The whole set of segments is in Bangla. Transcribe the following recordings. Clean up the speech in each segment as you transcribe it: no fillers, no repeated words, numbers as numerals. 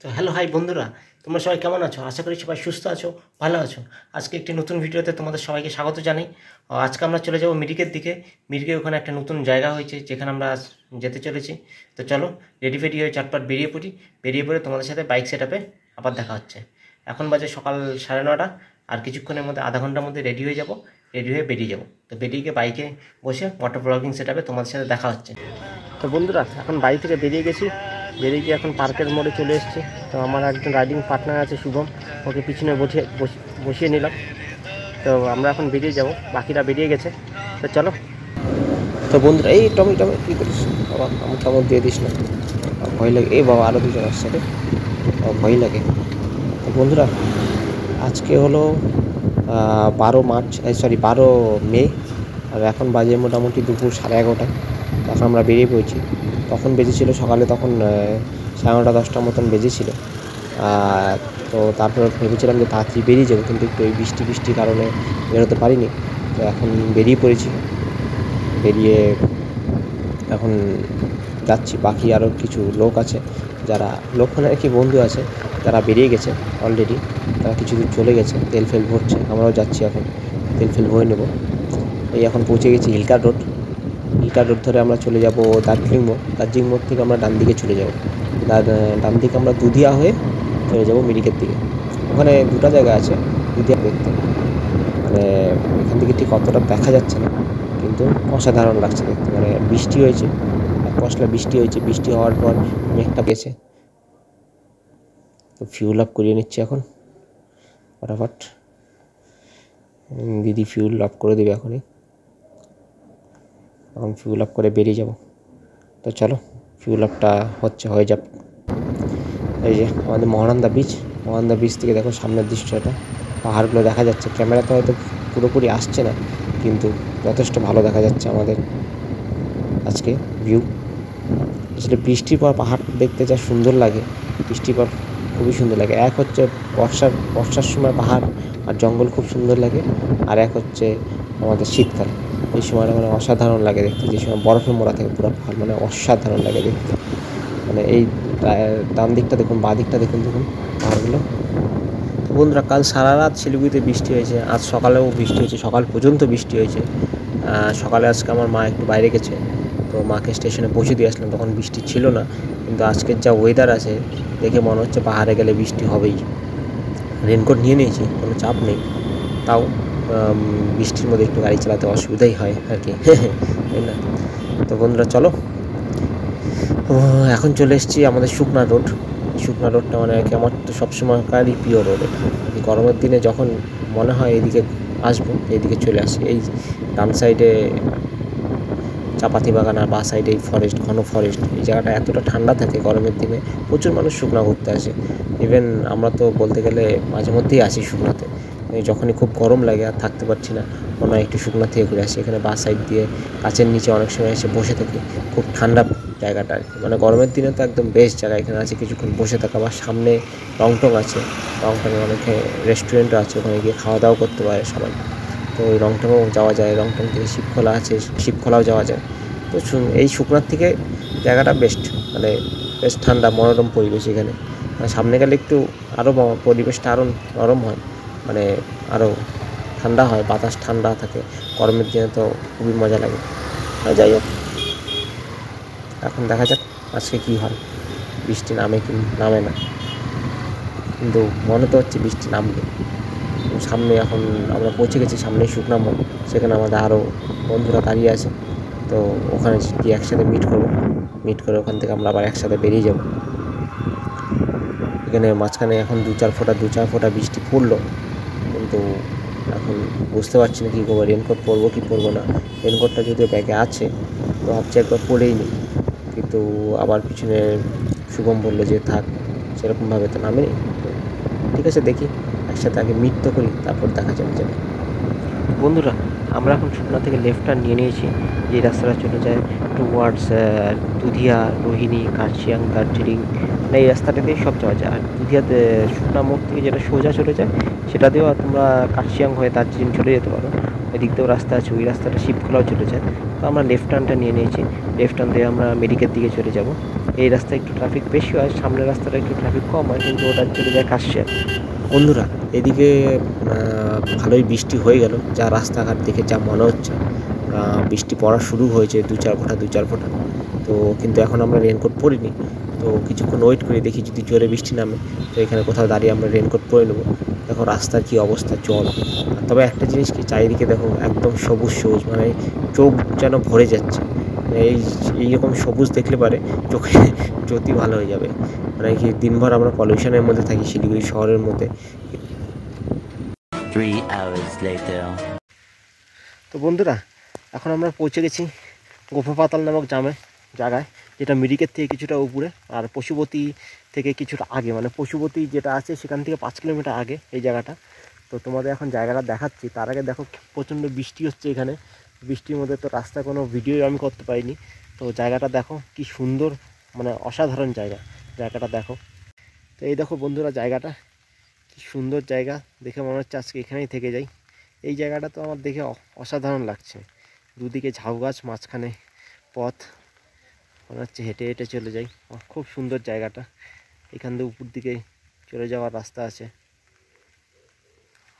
তো হ্যালো হাই বন্ধুরা, তোমরা সবাই কেমন আছো? আশা করি সবাই সুস্থ আছো, ভালো আছো। আজকে একটি নতুন ভিডিওতে তোমাদের সবাইকে স্বাগত জানাই। আজকে আমরা চলে যাব মিরিকের দিকে। মিরিকে ওখানে একটা নতুন জায়গা হয়েছে যেখানে আমরা যেতে চলেছি। তো চলো রেডি ফেডি হয়ে চটপট বেরিয়ে পড়ে তোমাদের সাথে বাইক সেট আপে আবার দেখা হচ্ছে। এখন বাজে সকাল 9:30, আর কিছুক্ষণের মধ্যে আধা ঘন্টার মধ্যে রেডি হয়ে যাব। রেডি হয়ে বেরিয়ে যাব। তো বেরিয়ে গিয়ে বাইকে বসে মোটর ব্লগিং সেট আপে তোমাদের সাথে দেখা হচ্ছে। তো বন্ধুরা, এখন বাড়ি থেকে বেরিয়ে গেছি। বেরিয়ে গিয়ে এখন পার্কের মোড়ে চলে এসেছি। তো আমার একজন রাইডিং পার্টনার আছে শুভম, ওকে পিছনে বসিয়ে নিলাম। তো আমরা এখন বেরিয়ে যাব, বাকিরা বেরিয়ে গেছে। তো চলো। তো বন্ধুরা, এই টমি কী করিস বাবা? আমার কামড় দিয়ে দিস না, ভয় লাগে। এই বাবা, আরও দুজন আসছে রে, ভয় লাগে। তো বন্ধুরা, আজকে হলো 12 মে, আর এখন বাজে মোটামুটি দুপুর 11:30। এখন আমরা বেরিয়ে পড়েছি। তখন বেজেছিল সকালে, তখন 9:30-10টার মতন বেজেছিল। তো তারপর ভেবেছিলাম যে তাড়াতাড়ি বেরিয়ে যাবো, কিন্তু একটু এই বৃষ্টির কারণে বেরোতে পারিনি। তো এখন বেরিয়ে পড়েছি। বেরিয়ে এখন যাচ্ছি। বাকি আরও কিছু লোক আছে, যারা লোকখানে আর কি বন্ধু আছে, তারা বেরিয়ে গেছে অলরেডি। তারা কিছু দূর চলে গেছে, তেল ফেল ভরছে। আমরাও যাচ্ছি, এখন তেল ফেল ভরে নেব। এই এখন পৌঁছে গেছি হিলকার রোড ধরে আমরা চলে যাব দার্জিলিং মোড় থেকে আমরা ডান দিকে চলে যাব। ডান দিকে আমরা দুধিয়া হয়ে চলে যাব মিরিকের দিকে। ওখানে দুটো জায়গা আছে দুধিয়া দেখতে। মানে এখান থেকে ঠিক অতটা দেখা যাচ্ছে না, কিন্তু অসাধারণ লাগছে দেখতে। মানে বৃষ্টি হয়েছে, পশলা বৃষ্টি হওয়ার পর মেঘটা পেয়েছে। তো ফিউল আপ করিয়ে নিচ্ছে এখন ফটাফট। দিদি ফিউল আপ করে দেবে এখনই। এখন ফিউল আপ করে বেরিয়ে যাব। তো চলো, ফিউল আপটা হয়ে যাক। এই যে আমাদের মহানন্দা বিচ থেকে দেখো সামনের দৃশ্যটা, পাহাড়গুলো দেখা যাচ্ছে। ক্যামেরাতে হয়তো পুরোপুরি আসছে না, কিন্তু যথেষ্ট ভালো দেখা যাচ্ছে আমাদের আজকে ভিউ। আসলে বৃষ্টির পর পাহাড় দেখতে যা সুন্দর লাগে, বৃষ্টির পর খুবই সুন্দর লাগে। এক হচ্ছে বর্ষার সময় পাহাড় আর জঙ্গল খুব সুন্দর লাগে, আর এক হচ্ছে আমাদের শীতকাল। এই সময়টা মানে অসাধারণ লাগে দেখতে। যে সময় বরফে মোড়া থাকে পুরো পাহাড়, মানে অসাধারণ লাগে দেখতে। মানে এই ডান দিকটা দেখুন, বাঁ দিকটা দেখুন পাহাড়গুলো। বন্ধুরা, কাল সারা রাত শিলিগুড়িতে বৃষ্টি হয়েছে, আজ সকালেও বৃষ্টি হয়েছে, সকাল পর্যন্ত বৃষ্টি হয়েছে। সকালে আজকে আমার মা একটু বাইরে গেছে, তো মাকে স্টেশনে পৌঁছে দিয়ে আসলাম, তখন বৃষ্টি ছিল না। কিন্তু আজকের যা ওয়েদার আছে দেখে মনে হচ্ছে পাহাড়ে গেলে বৃষ্টি হবেই। রেনকোট নিয়ে নিয়েছি, কোনো চাপ নেই। তাও বৃষ্টির মধ্যে একটু গাড়ি চালাতে অসুবিধাই হয় আর কি, তাই না? তো বন্ধুরা চলো, এখন চলে এসেছি আমাদের শুকনা রোডটা, মানে আমার তো সবসময়কারই প্রিয় রোড। গরমের দিনে যখন মনে হয় এইদিকে আসবো, এইদিকে চলে আসি। এই ডান সাইডে চাপাতি বাগান, আর বাঁ সাইডে এই ঘন ফরেস্ট। এই জায়গাটা এতটা ঠান্ডা থাকে গরমের দিনে, প্রচুর মানুষ শুকনা ঘুরতে আসে। ইভেন আমরা তো বলতে গেলে মাঝে মধ্যেই আসি শুকনাতে। যখনই খুব গরম লাগে আর থাকতে পারছি না, মনে হয় একটু শুকনা থেকে ঘুরে আসি। এখানে বাঁ সাইড দিয়ে গাছের নিচে অনেক সময় এসে বসে থাকি, খুব ঠান্ডা জায়গাটা আর কি। মানে গরমের দিনে তো একদম বেস্ট জায়গা। এখানে আছে কিছুক্ষণ বসে থাকা, বা সামনে রংটং আছে, রংটংয়ে অনেকে রেস্টুরেন্টও আছে, ওখানে গিয়ে খাওয়া দাওয়া করতে পারে সবাই। তো ওই রংটংও যাওয়া যায়, রংটং থেকে শিবখোলা আছে, শিবখোলাও যাওয়া যায়। তো এই শুকনার থেকে জায়গাটা বেস্ট, মানে বেশ ঠান্ডা মনোরম পরিবেশ এখানে। মানে সামনে গেলে একটু আরও পরিবেশটা আরও নরম হয়, মানে আরও ঠান্ডা হয়, বাতাস ঠান্ডা থাকে। গরমের দিনে তো খুবই মজা লাগে। যাই হোক, এখন দেখা যাক আজকে কী হয়। বৃষ্টি নামে কি নামে না, কিন্তু মনে তো হচ্ছে বৃষ্টি নামবে। সামনে এখন আমরা পৌঁছে গেছি, সামনেই শুকনা মোড়। সেখানে আমাদের আরও বন্ধুরা দাঁড়িয়ে আছে। তো ওখানে গিয়ে একসাথে মিট করে ওখান থেকে আমরা আবার একসাথে বেরিয়ে যাব। এখানে মাঝখানে এখন দু চার ফোঁটা বৃষ্টি পড়লো, কিন্তু এখন বুঝতে পারছি না কী করবো। রেনকোট পরবো কি পরবো না। রেনকোটটা যদিও ব্যাগে আছে, তো ভাবছি একবার পরেই নিই, কিন্তু আবার পিছনে শুভম বললো যে থাক, সেরকমভাবে তো নামেনি। ঠিক আছে, দেখি একসাথে আগে মিট তো করি, তারপর দেখা যাবে। বন্ধুরা, আমরা এখন শুকনা থেকে লেফট টার্ন নিয়ে নিয়েছি। যে রাস্তাটা চলে যায় টুয়ার্ডস দুধিয়া, রোহিণী, কার্শিয়াং, দার্জিলিং, এই রাস্তাটা দিয়ে সব যাওয়া যায়। আর দুধিয়াতে শুকনা মোড় থেকে যেটা সোজা চলে যায়, সেটা দিয়েও তোমরা কার্শিয়াং হয়ে দার্জিলিং চলে যেতে পারো। ওই দিক দিয়েও রাস্তা আছে, ওই রাস্তাটা শিবখোলাও চলে যায়। তো আমরা লেফট টার্নটা নিয়ে নিয়েছি। লেফট টার্ন দিয়ে আমরা মেডিকেল দিকে চলে যাব। এই রাস্তায় একটু ট্রাফিক বেশি হয়, সামনের রাস্তাটা একটু ট্রাফিক কম হয়, কিন্তু ওটা চলে যায় কাশিয়ার। বন্ধুরা এদিকে ভালোই বৃষ্টি হয়ে গেল, যা রাস্তাঘাট দেখে যা মনে হচ্ছে বৃষ্টি পড়া শুরু হয়েছে, 2-4 ফোঁটা। তো কিন্তু এখন আমরা রেনকোট পরিনি, তো কিছুক্ষণ ওয়েট করে দেখি যদি জোরে বৃষ্টি নামে তো এখানে কোথাও দাঁড়িয়ে আমরা রেনকোট পরে নেবো। দেখো রাস্তার কি অবস্থা, জল। তবে একটা জিনিস কি, চারিদিকে দেখো একদম সবুজ সবুজ, মানে চোখ যেন ভরে যাচ্ছে। এইরকম সবুজ দেখলে পারে চোখে জ্যোতি ভালো হয়ে যাবে। মানে কি দিনভর আমরা পলিউশনের মধ্যে থাকি শিলিগুড়ি শহরের মধ্যে। 3 hours later. তো বন্ধুরা এখন আমরা পৌঁছে গেছি গোফাপাতাল নামক জায়গায়, যেটা মিরিকের থেকে কিছুটা উপরে আর পশুপতি থেকে কিছুটা আগে, মানে পশুপতি যেটা আছে সেখান থেকে 5 কিলোমিটার আগে এই জায়গাটা। তো তোমাদের এখন জায়গাটা দেখাচ্ছি, তার আগে দেখো প্রচণ্ড বৃষ্টি হচ্ছে এখানে। বৃষ্টির মধ্যে তো রাস্তা কোনো ভিডিও আমি করতে পারিনি। তো জায়গাটা দেখো কি সুন্দর, মানে অসাধারণ জায়গাটা দেখো। তো এই দেখো বন্ধুরা জায়গাটা কি সুন্দর জায়গা, দেখে মনে হচ্ছে আজকে এখানেই থেকে যাই। এই জায়গাটা তো আমার দেখে অসাধারণ লাগছে, দুদিকে ঝাউ গাছ, মাঝখানে পথ, মনে হচ্ছে হেঁটে হেঁটে চলে যাই। খুব সুন্দর জায়গাটা, এখান থেকে উপর দিকে চলে যাওয়ার রাস্তা আছে।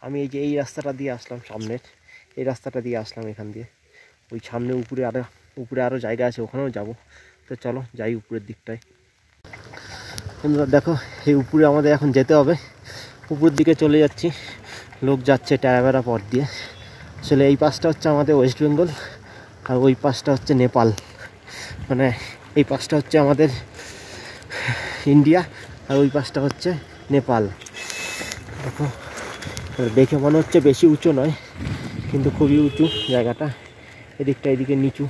আমি এই রাস্তাটা দিয়ে আসলাম, সামনের এই রাস্তাটা দিয়ে আসলাম এখান দিয়ে। ওই সামনে উপরে আরও জায়গা আছে, ওখানেও যাব। তো চলো যাই উপরের দিকটায়। তোমরা দেখো এই উপরে আমাদের এখন যেতে হবে, উপরের দিকে চলে যাচ্ছি। লোক যাচ্ছে টায়াবেরা পথ দিয়ে। আসলে এই পাশটা হচ্ছে আমাদের ওয়েস্ট বেঙ্গল, আর ওই পাশটা হচ্ছে নেপাল, মানে এই পাশটা হচ্ছে আমাদের ইন্ডিয়া, আর ওই পাশটা হচ্ছে নেপাল। দেখো দেখে মনে হচ্ছে বেশি উঁচু নয়, কিন্তু খুবই উঁচু জায়গাটা। এদিকে নিচু,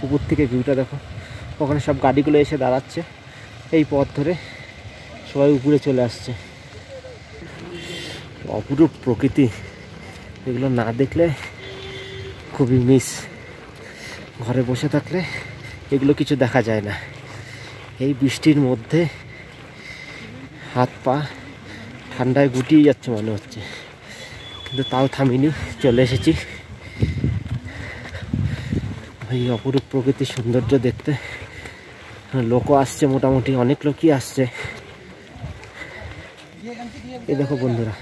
উপর থেকে ভিউটা দেখো। ওখানে সব গাড়িগুলো এসে দাঁড়াচ্ছে, এই পথ ধরে সবাই উপরে চলে আসছে। অপরূপ প্রকৃতি, এগুলো না দেখলে খুবই মিস। ঘরে বসে থাকলে এগুলো কিছু দেখা যায় না। এই বৃষ্টির মধ্যে হাত পা ঠান্ডায় গুটিয়ে যাচ্ছে মনে হচ্ছে, কিন্তু তাও থামিনি, চলে এসেছি এই অপরূপ প্রকৃতির সৌন্দর্য দেখতে। লোকও আসছে, মোটামুটি অনেক লোকই আসছে। এই দেখো বন্ধুরা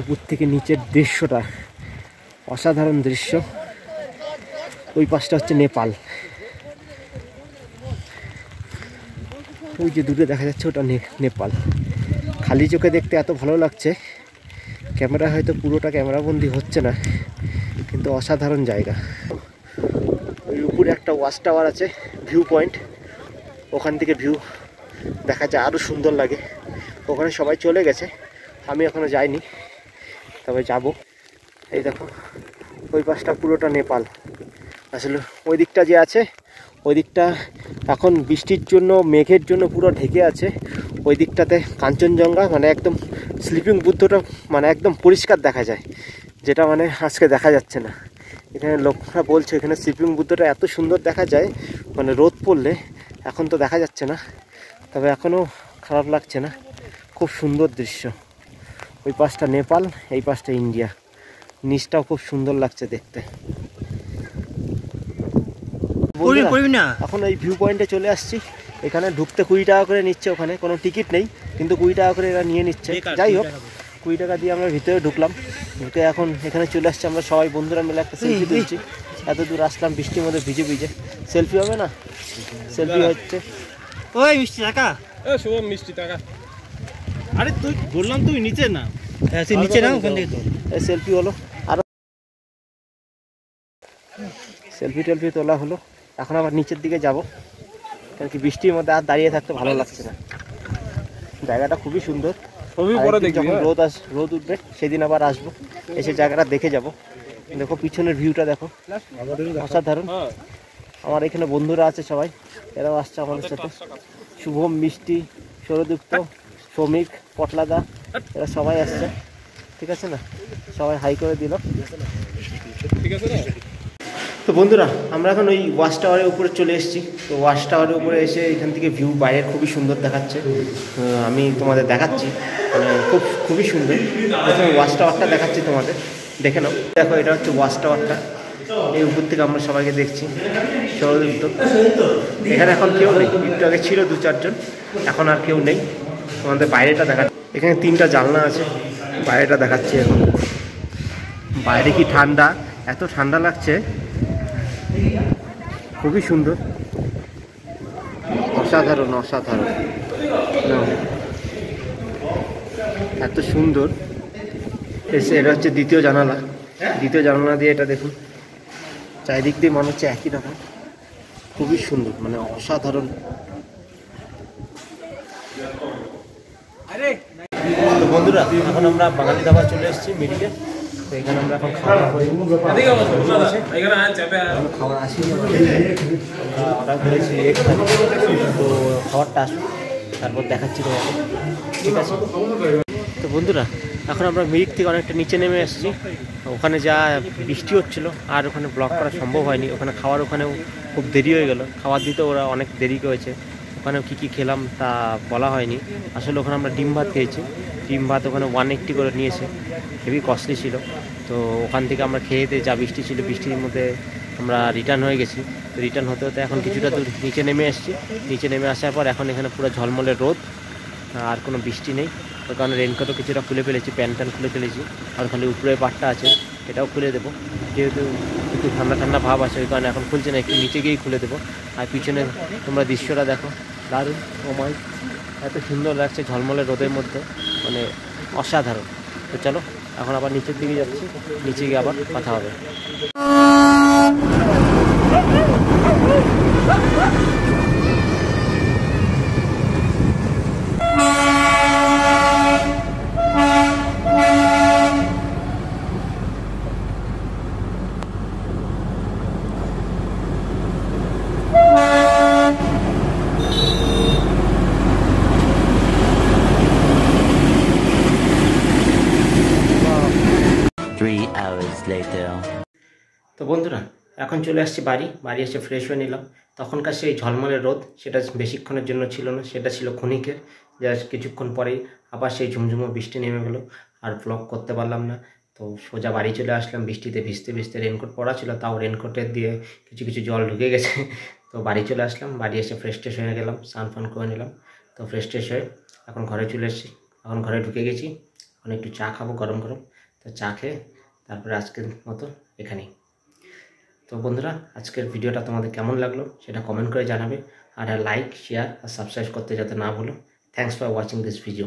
উপর থেকে নিচের দৃশ্যটা, অসাধারণ দৃশ্য। ওই পাশটা হচ্ছে নেপাল, ওই যে দূরে দেখা যাচ্ছে ওটা নেপাল। খালি চোখে দেখতে এত ভালো লাগছে, ক্যামেরা হয়তো পুরোটা ক্যামেরাবন্দি হচ্ছে না, কিন্তু অসাধারণ জায়গা। ওই উপরে একটা ওয়াচ টাওয়ার আছে, ভিউ পয়েন্ট, ওখান থেকে ভিউ দেখা যায়, আরও সুন্দর লাগে। ওখানে সবাই চলে গেছে, আমি এখনও যাইনি, তবে যাব। এই দেখো ওই পাশটা পুরোটা নেপাল। আসলে ওই দিকটা যে আছে, ওই দিকটা এখন বৃষ্টির জন্য, মেঘের জন্য পুরো ঢেকে আছে। ওই দিকটাতে কাঞ্চনজঙ্ঘা, মানে একদম স্লিপিং বুদ্ধটা মানে একদম পরিষ্কার দেখা যায়, যেটা মানে আজকে দেখা যাচ্ছে না। এখানে লোকরা বলছে এখানে স্লিপিং বুদ্ধটা এত সুন্দর দেখা যায়, মানে রোদ পড়লে। এখন তো দেখা যাচ্ছে না, তবে এখনও খারাপ লাগছে না, খুব সুন্দর দৃশ্য। ওই পাশটা নেপাল, এই পাশটা ইন্ডিয়া, নিচটাও খুব সুন্দর লাগছে দেখতে। এখন এই ভিউ পয়েন্টে চলে আসছি, এখানে ঢুকতে 20 টাকা করে নিচ্ছে, ওখানে কোনো টিকিট নেই, কিন্তু 20 টাকা করে এরা নিয়ে নিচ্ছে। যাই হোক 20 টাকা দিয়ে আমরা ভিতরে ঢুকলাম, ঢুকে এখন এখানে চলে আসছি আমরা সবাই বন্ধুরা মিলে একটা সেলফি তুলছি। এত দূর আসলাম বৃষ্টির মধ্যে ভিজে ভিজে, সেলফি হবে না? সেলফি হচ্ছে। ওই মিষ্টি টাকা, শুভম মিষ্টি টাকা। আরে তুই বললাম তুই নিচে না, নিচে না, ওখান থেকে তো সেলফি হলো, আরো সেলফি টেলফি তোলা হলো। এখন আবার নিচের দিকে যাব, কারণ কি বৃষ্টির মধ্যে আর দাঁড়িয়ে থাকতে ভালো লাগছে না। জায়গাটা খুবই সুন্দর, যখন রোদ উঠবে সেদিন আবার আসবো, এসে জায়গাটা দেখে যাব। দেখো পিছনের ভিউটা দেখো, অসাধারণ। আমার এখানে বন্ধুরা আছে সবাই, এরাও আসছে আমাদের সাথে। শুভম, মিষ্টি, সৌরদীপ্ত, শ্রমিক, পটলাদা, এরা সবাই আসছে। ঠিক আছে না, সবাই হাই করে দিল। ঠিক আছে না? তো বন্ধুরা আমরা এখন ওই ওয়াচ টাওয়ারের উপরে চলে এসেছি। তো ওয়াচ টাওয়ারের উপরে এসে এখান থেকে ভিউ বাইরের খুবই সুন্দর দেখাচ্ছে, আমি তোমাদের দেখাচ্ছি, মানে খুবই সুন্দর। প্রথমে ওয়াচ টাওয়ারটা দেখাচ্ছি তোমাদের, দেখে নাও। দেখো এটা হচ্ছে ওয়াচ টাওয়ারটা, এই উপর থেকে আমরা সবাইকে দেখছি সহজ উদ্যোগ। এখানে এখন কেউ নেই, একটু আগে ছিল 2-4 জন, এখন আর কেউ নেই। আমাদের বাইরেটা দেখা, এখানে 3টা জানলা আছে, বাইরেটা দেখাচ্ছি এখন। বাইরে কি ঠান্ডা, এত ঠান্ডা লাগছে, খুবই সুন্দর, অসাধারণ অসাধারণ, এত সুন্দর। এটা হচ্ছে দ্বিতীয় জানালা, দ্বিতীয় জানালা দিয়ে এটা দেখুন, চারিদিক দিয়ে মনে হচ্ছে একই রকম, খুবই সুন্দর, মানে অসাধারণ। তো বন্ধুরা, এখন আমরা বাঙালি ধাবা চলে এসেছি মিরিকে। তো এখানে আমরা এখন খাওয়া আসিনি, আমরা অর্ডার করেছি এক থালি। তো খাবারটা আসুন, তারপর দেখাচ্ছি তোমাকে, ঠিক আছে? তো বন্ধুরা, এখন আমরা মিরিক থেকে অনেকটা নিচে নেমে এসেছি। ওখানে যা বৃষ্টি হচ্ছিল আর ওখানে ব্লগ করা সম্ভব হয়নি। ওখানে খাওয়ার ওখানেও খুব দেরি হয়ে গেল, খাবার দিতে ওরা অনেক দেরি করেছে। ওখানেও কী কী খেলাম তা বলা হয়নি। আসলে ওখানে আমরা ডিম ভাত খেয়েছি, ডিম ভাত ওখানে 180 করে নিয়েছে, হেভি কস্টলি ছিল। তো ওখান থেকে আমরা খেয়ে দিয়ে, যা বৃষ্টি ছিল বৃষ্টির মধ্যে আমরা রিটার্ন হয়ে গেছি। তো রিটার্ন হতে হতে এখন কিছুটা দূর নিচে নেমে এসেছি। নিচে নেমে আসার পর এখন এখানে পুরো ঝলমলে রোদ, আর কোনো বৃষ্টি নেই। ওই কারণে রেনকোটও কিছুটা খুলে ফেলেছি, প্যান্ট খুলে ফেলেছি, আর খালি উপরে পাটটা আছে এটাও খুলে দেবো, যেহেতু একটু ঠান্ডা ঠান্ডা ভাব আছে, ওই কারণে এখন খুলছে না, একটু নিচে গিয়েই খুলে দেবো। আর পিছনে তোমরা দৃশ্যটা দেখো, দারুণ, ওমাই, এত সুন্দর লাগছে ঝলমলে রোদের মধ্যে, মানে অসাধারণ। তো চলো এখন আবার নিচের দিকে যাচ্ছি, নিচে গিয়ে আবার কথা হবে। তো বন্ধুরা, এখন চলে আসছি বাড়ি এসে ফ্রেশ হয়ে নিলাম। তখনকার সেই ঝলমলে রোদ, সেটা বেশিক্ষণের জন্য ছিল না, সেটা ছিল ক্ষণিকের। যা কিছুক্ষণ পরেই আবার সেই ঝুমঝুমো বৃষ্টি নেমে গেলো, আর ব্লগ করতে পারলাম না। তো সোজা বাড়ি চলে আসলাম, বৃষ্টিতে ভিজতে ভিজতে, রেনকোট পরা ছিল, তাও রেনকোটের দিয়ে কিছু কিছু জল ঢুকে গেছে। তো বাড়ি চলে আসলাম, বাড়ি এসে ফ্রেশ ট্রেশ হয়ে গেলাম, স্নান ফান করে নিলাম। তো ফ্রেশ ট্রেশ হয়ে এখন ঘরে চলে এসেছি, এখন ঘরে ঢুকে গেছি, এখন একটু চা খাবো গরম গরম। তো চা খেয়ে তারপরে আজকের মতো এখানেই। তো বন্ধুরা, আজকের ভিডিওটা তোমাদের কেমন লাগলো সেটা কমেন্ট করে জানাবে, আর লাইক, শেয়ার আর সাবস্ক্রাইব করতে যাতে না ভুলো। Thanks for watching this video.